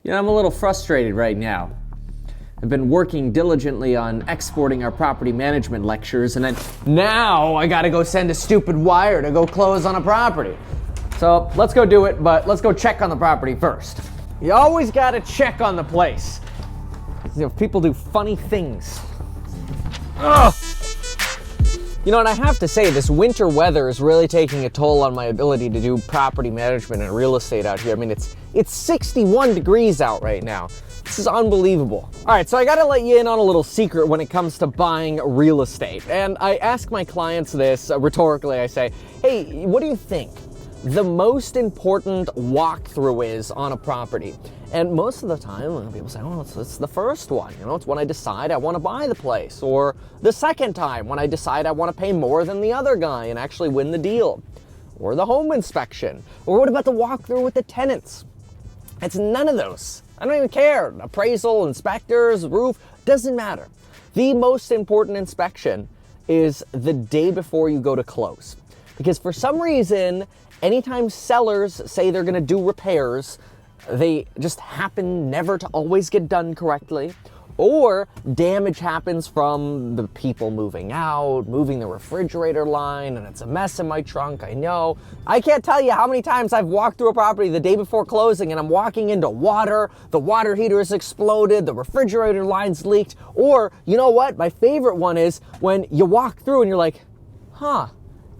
You know, I'm a little frustrated right now. I've been working diligently on exporting our property management lectures, and then now I gotta go send a stupid wire to go close on a property. So let's go do it, but let's go check on the property first. You always gotta check on the place. You know, people do funny things. Ugh. You know, and I have to say, this winter weather is really taking a toll on my ability to do property management and real estate out here. I mean, it's 61 degrees out right now. This is unbelievable. All right, so I gotta let you in on a little secret when it comes to buying real estate. And I ask my clients this, rhetorically, I say, hey, what do you think the most important walkthrough is on a property? And most of the time, people say, oh, it's the first one. You know, it's when I decide I want to buy the place. Or the second time, when I decide I want to pay more than the other guy and actually win the deal. Or the home inspection. Or what about the walkthrough with the tenants? It's none of those. I don't even care. Appraisal, inspectors, roof, doesn't matter. The most important inspection is the day before you go to close. Because for some reason, anytime sellers say they're gonna do repairs, they just happen never to always get done correctly, or damage happens from the people moving out, moving the refrigerator line, and it's a mess in my trunk, I know. I can't tell you how many times I've walked through a property the day before closing and I'm walking into water, the water heater has exploded, the refrigerator line's leaked, or, you know what, my favorite one is when you walk through and you're like, huh,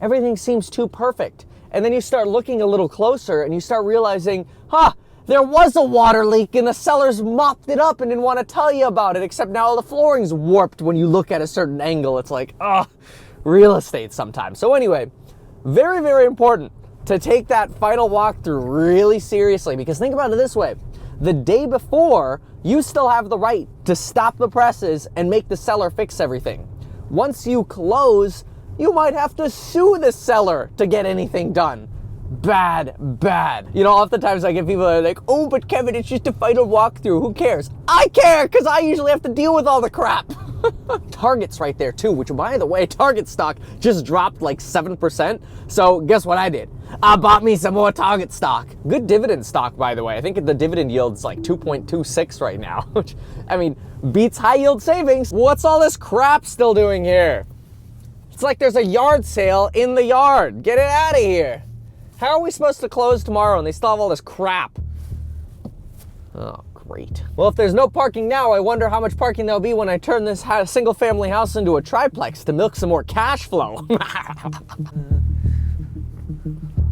everything seems too perfect. And then you start looking a little closer and you start realizing, huh, there was a water leak and the sellers mopped it up and didn't want to tell you about it, except now all the flooring's warped when you look at a certain angle. It's like, ugh, real estate sometimes. So anyway, very, very important to take that final walkthrough really seriously, because think about it this way. The day before, you still have the right to stop the presses and make the seller fix everything. Once you close, you might have to sue the seller to get anything done. Bad, bad. You know, oftentimes I get people that are like, oh, but Kevin, it's just a final walkthrough. Who cares? I care, because I usually have to deal with all the crap. Target's right there too, which, by the way, Target stock just dropped like 7%. So guess what I did? I bought me some more Target stock. Good dividend stock, by the way. I think the dividend yield's like 2.26 right now, which, I mean, beats high yield savings. What's all this crap still doing here? It's like there's a yard sale in the yard. Get it out of here. How are we supposed to close tomorrow and they still have all this crap? Oh, great. Well, if there's no parking now, I wonder how much parking there'll be when I turn this single family house into a triplex to milk some more cash flow.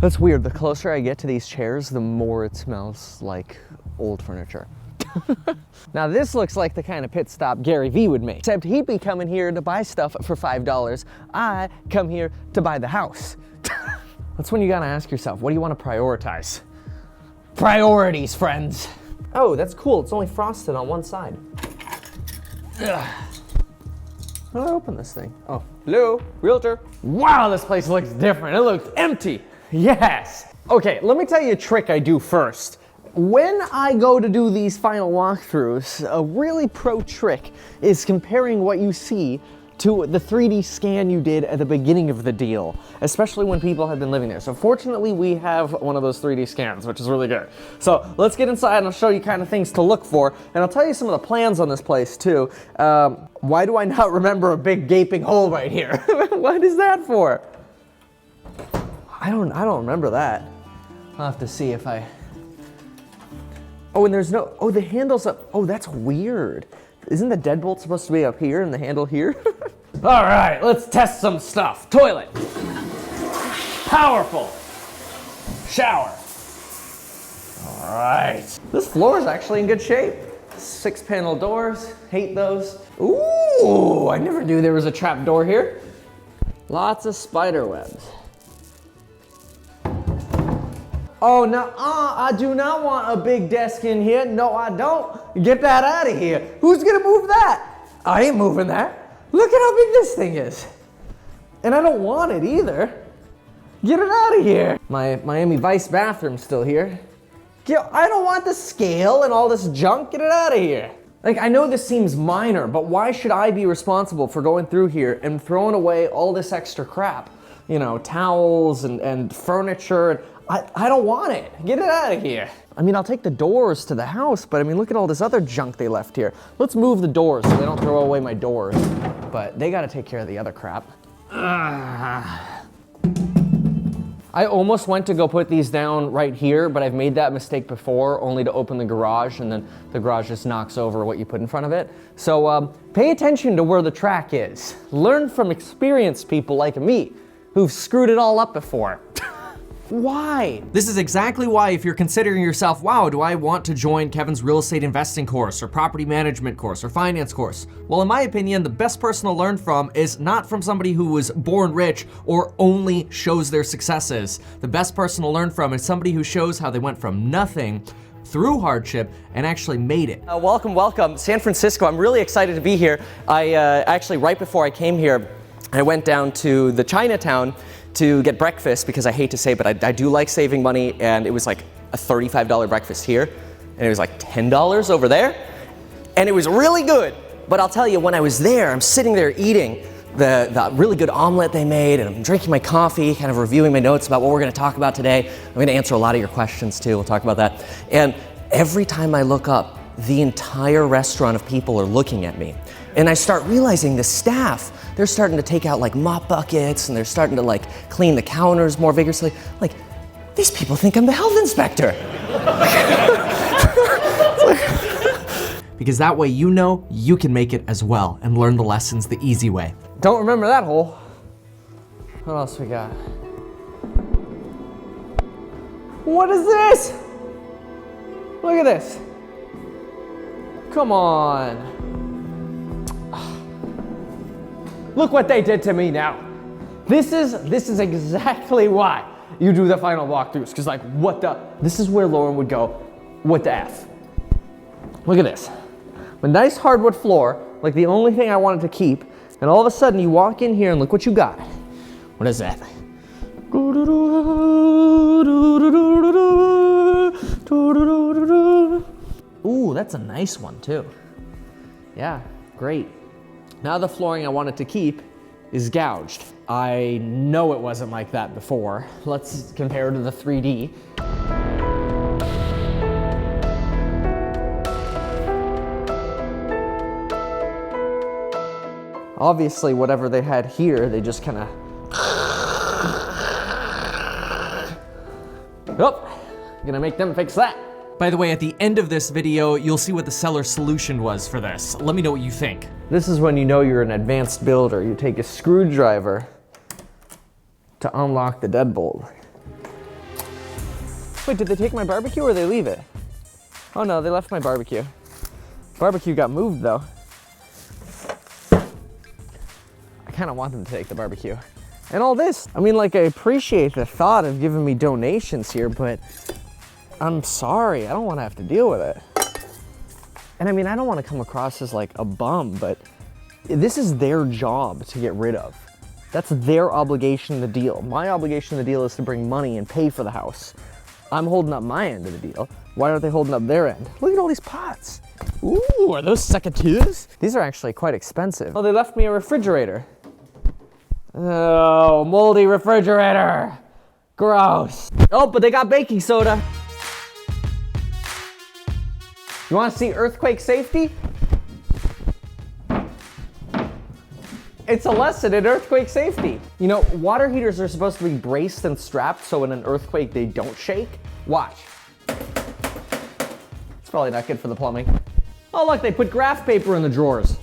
That's weird. The closer I get to these chairs, the more it smells like old furniture. Now this looks like the kind of pit stop Gary Vee would make, except he'd be coming here to buy stuff for $5. I come here to buy the house. That's when you gotta ask yourself, what do you want to prioritize? Priorities, friends. Oh, that's cool. It's only frosted on one side. Ugh. How do I open this thing? Oh, hello, realtor. Wow, this place looks different. It looks empty. Yes. Okay, let me tell you a trick I do first. When I go to do these final walkthroughs, a really pro trick is comparing what you see to the 3D scan you did at the beginning of the deal, especially when people have been living there. So fortunately, we have one of those 3D scans, which is really good. So let's get inside and I'll show you kind of things to look for, and I'll tell you some of the plans on this place too. Why do I not remember a big gaping hole right here? What is that for? I don't remember that. I'll have to see if I... Oh, and there's no, oh, the handle's up. Oh, that's weird. Isn't the deadbolt supposed to be up here and the handle here? All right, let's test some stuff. Toilet. Powerful. Shower. All right. This floor is actually in good shape. 6-panel doors, hate those. Ooh, I never knew there was a trap door here. Lots of spider webs. Oh, no, I do not want a big desk in here. No, I don't. Get that out of here. Who's gonna move that? I ain't moving that. Look at how big this thing is. And I don't want it either. Get it out of here. My Miami Vice bathroom's still here. I don't want the scale and all this junk. Get it out of here. Like, I know this seems minor, but why should I be responsible for going through here and throwing away all this extra crap? You know, towels and furniture. I don't want it. Get it out of here. I mean, I'll take the doors to the house, but I mean, look at all this other junk they left here. Let's move the doors so they don't throw away my doors. But they gotta take care of the other crap. I almost went to go put these down right here, but I've made that mistake before, only to open the garage, and then the garage just knocks over what you put in front of it. So pay attention to where the track is. Learn from experienced people like me, who've screwed it all up before. Why? This is exactly why, if you're considering yourself, wow, do I want to join Kevin's real estate investing course or property management course or finance course? Well, in my opinion, the best person to learn from is not from somebody who was born rich or only shows their successes. The best person to learn from is somebody who shows how they went from nothing through hardship and actually made it. Welcome, San Francisco. I'm really excited to be here. I actually, right before I came here, I went down to the Chinatown to get breakfast, because I hate to say, but I do like saving money, and it was like a $35 breakfast here, and it was like $10 over there, and it was really good. But I'll tell you, when I was there, I'm sitting there eating the really good omelet they made, and I'm drinking my coffee, kind of reviewing my notes about what we're gonna talk about today. I'm gonna answer a lot of your questions too, we'll talk about that. And every time I look up, the entire restaurant of people are looking at me. And I start realizing the staff, they're starting to take out like mop buckets, and they're starting to like clean the counters more vigorously. Like, these people think I'm the health inspector. Because that way you know you can make it as well and learn the lessons the easy way. Don't remember that hole. What else we got? What is this? Look at this. Come on. Look what they did to me now. This is exactly why you do the final walkthroughs, because like, what the? This is where Lauren would go, what the F? Look at this. A nice hardwood floor, like the only thing I wanted to keep, and all of a sudden you walk in here and look what you got. What is that? Ooh, that's a nice one too. Yeah, great. Now the flooring I wanted to keep is gouged. I know it wasn't like that before. Let's compare to the 3D. Obviously, whatever they had here, they just kind of... Oh, gonna make them fix that. By the way, at the end of this video, you'll see what the seller's solution was for this. Let me know what you think. This is when you know you're an advanced builder. You take a screwdriver to unlock the deadbolt. Wait, did they take my barbecue or did they leave it? Oh no, they left my barbecue. Barbecue got moved though. I kind of want them to take the barbecue. And all this, I mean, like, I appreciate the thought of giving me donations here, but I'm sorry, I don't want to have to deal with it. And I mean, I don't want to come across as like a bum, but this is their job to get rid of. That's their obligation in the deal. My obligation in the deal is to bring money and pay for the house. I'm holding up my end of the deal. Why aren't they holding up their end? Look at all these pots. Ooh, are those secateurs? These are actually quite expensive. Oh, they left me a refrigerator. Oh, moldy refrigerator. Gross. Oh, but they got baking soda. You want to see earthquake safety? It's a lesson in earthquake safety. You know, water heaters are supposed to be braced and strapped so in an earthquake they don't shake. Watch. It's probably not good for the plumbing. Oh look, they put graph paper in the drawers.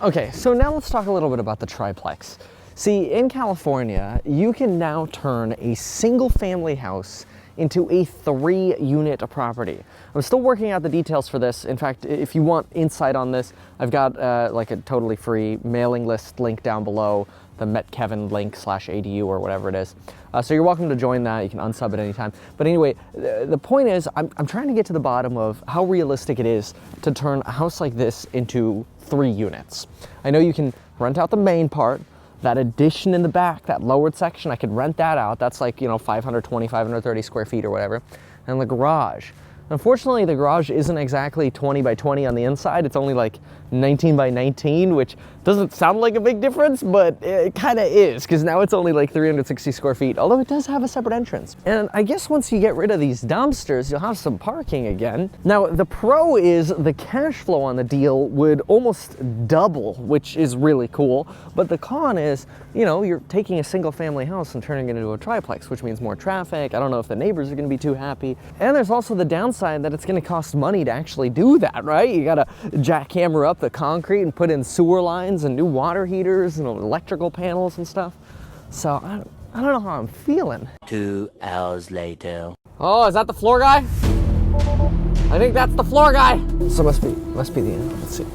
Okay, so now let's talk a little bit about the triplex. See, in California, you can now turn a single family house into a 3-unit property. I'm still working out the details for this. In fact, if you want insight on this, I've got like a totally free mailing list link down below, the MetKevin link /ADU or whatever it is. So you're welcome to join that. You can unsub at any time. But anyway, the point is, I'm trying to get to the bottom of how realistic it is to turn a house like this into 3 units. I know you can rent out the main part. That addition in the back, that lowered section, I could rent that out. That's like, you know, 520, 530 square feet or whatever. And the garage. Unfortunately, the garage isn't exactly 20 by 20 on the inside. It's only like 19 by 19, which doesn't sound like a big difference, but it kind of is, because now it's only like 360 square feet, although it does have a separate entrance. And I guess once you get rid of these dumpsters, you'll have some parking again. Now, the pro is the cash flow on the deal would almost double, which is really cool. But the con is, you know, you're taking a single family house and turning it into a triplex, which means more traffic. I don't know if the neighbors are gonna be too happy. And there's also the downside that it's gonna cost money to actually do that, right? You gotta jackhammer up the concrete and put in sewer lines and new water heaters and electrical panels and stuff. So I don't know how I'm feeling. 2 hours later. Oh, is that the floor guy? I think that's the floor guy. So must be the end. Let's see.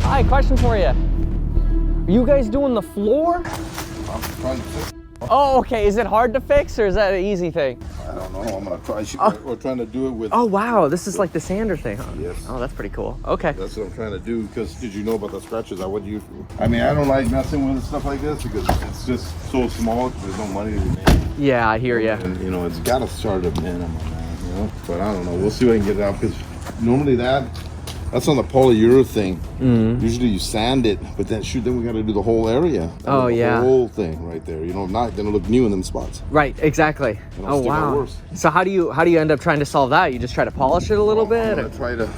Hi, question for you. Are you guys doing the floor? I'm trying to fix. Oh, okay. Is it hard to fix or is that an easy thing? I don't know. I'm gonna try. We're trying to do it with. Oh wow, this is like the sander thing, huh? Yes. Oh, that's pretty cool. Okay. That's what I'm trying to do. Because did you know about the scratches? I mean, I don't like messing with stuff like this because it's just so small. There's no money to be made. Yeah, I hear you. And you know, it's got to start at minimum, man. You know, but I don't know. We'll see if I can get it out because normally that's on the polyurethane. Mm-hmm. Usually you sand it, but then we got to do the whole area. Oh yeah. The whole thing right there. You know, not gonna look new in them spots. Right, exactly. Oh wow. So how do you end up trying to solve that? You just try to polish it a little bit? I'm gonna try to.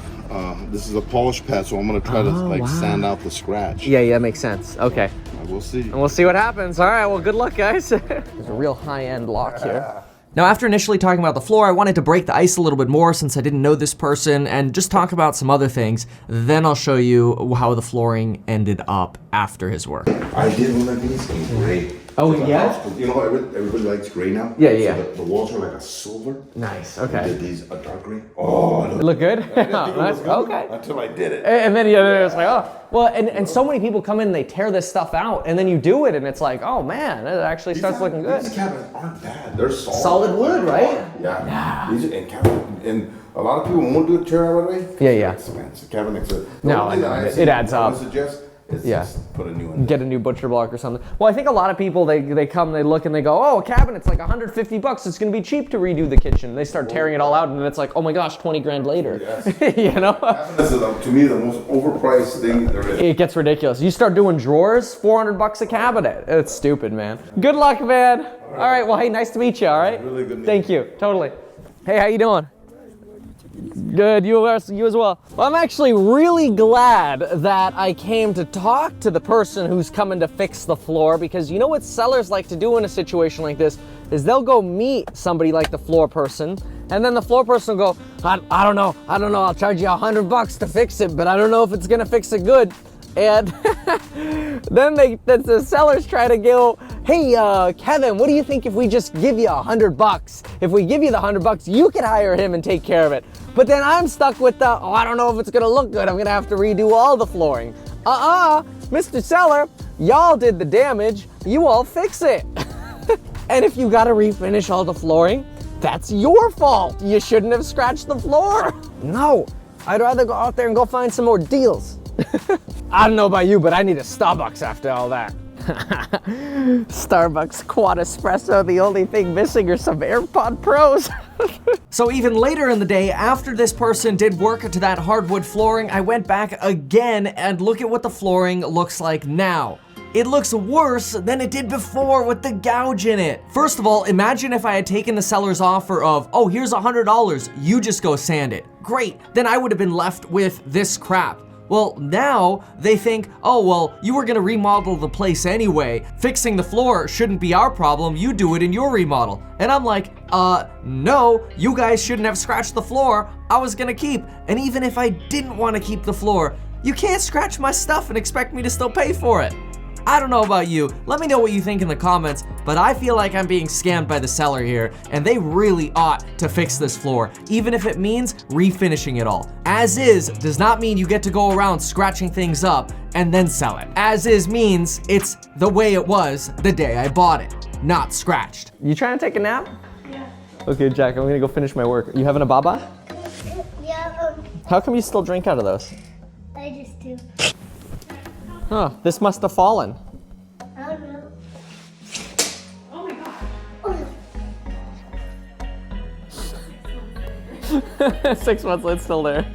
This is a polish pad, so I'm gonna try to sand out the scratch. Yeah, makes sense. Okay. We'll see. And we'll see what happens. All right. Well, good luck, guys. There's a real high-end lock here. Now, after initially talking about the floor, I wanted to break the ice a little bit more since I didn't know this person and just talk about some other things. Then I'll show you how the flooring ended up after his work. I did one of these in gray. Oh, yeah? You know, everybody likes gray now? Yeah. So the walls are like a silver. Nice, I okay. did these a dark green. Oh, It look good? nice. Okay. Until I did it. And then it's like, oh. Well, and so many people come in and they tear this stuff out, and then you do it, and it's like, oh man, it actually starts looking good. These cabinets aren't bad. They're solid. Solid wood, right? Yeah. These and a lot of people won't do it tear out right away. Yeah. Expensive cabinets. No, I know. It adds up. I suggest is just put a new one. Get a new butcher block or something. Well, I think a lot of people, they come, they look, and they go, oh, a cabinet's like $150. It's going to be cheap to redo the kitchen. They start tearing it all out, and then it's like, oh my gosh, 20 grand later. Yes. You know? Cabinets is, to me, the most overpriced thing there is. It gets ridiculous. You start doing drawers, $400 a cabinet. It's stupid, man. Good luck, man. All right, well, hey, nice to meet you, all right? Really good. Thank you, totally. Hey, how you doing? Good, you as well. Well, I'm actually really glad that I came to talk to the person who's coming to fix the floor, because you know what sellers like to do in a situation like this is they'll go meet somebody like the floor person, and then the floor person will go, I don't know, I'll charge you $100 to fix it, but I don't know if it's gonna fix it good. And then the sellers try to go, hey, Kevin, what do you think if we just give you $100? If we give you the $100, you can hire him and take care of it. But then I'm stuck with the, I don't know if it's gonna look good. I'm gonna have to redo all the flooring. Mr. Seller, y'all did the damage. You all fix it. And if you gotta refinish all the flooring, that's your fault. You shouldn't have scratched the floor. No, I'd rather go out there and go find some more deals. I don't know about you, but I need a Starbucks after all that. Starbucks quad espresso, the only thing missing are some AirPod Pros. So even later in the day, after this person did work to that hardwood flooring, I went back again and look at what the flooring looks like now. It looks worse than it did before with the gouge in it. First of all, imagine if I had taken the seller's offer of, oh, here's $100, you just go sand it. Great, then I would have been left with this crap. Well, now they think, oh, well, you were gonna remodel the place anyway. Fixing the floor shouldn't be our problem. You do it in your remodel. And I'm like, no, you guys shouldn't have scratched the floor. I was gonna keep. And even if I didn't want to keep the floor, you can't scratch my stuff and expect me to still pay for it. I don't know about you, let me know what you think in the comments, but I feel like I'm being scammed by the seller here, and they really ought to fix this floor, even if it means refinishing it all. As is does not mean you get to go around scratching things up and then sell it. As is means it's the way it was the day I bought it, not scratched. You trying to take a nap? Yeah. Okay, Jack, I'm gonna go finish my work. You having a baba? Yeah, How come you still drink out of those? I just do. Huh, this must have fallen. I don't know. Oh my god. 6 months later, it's still there.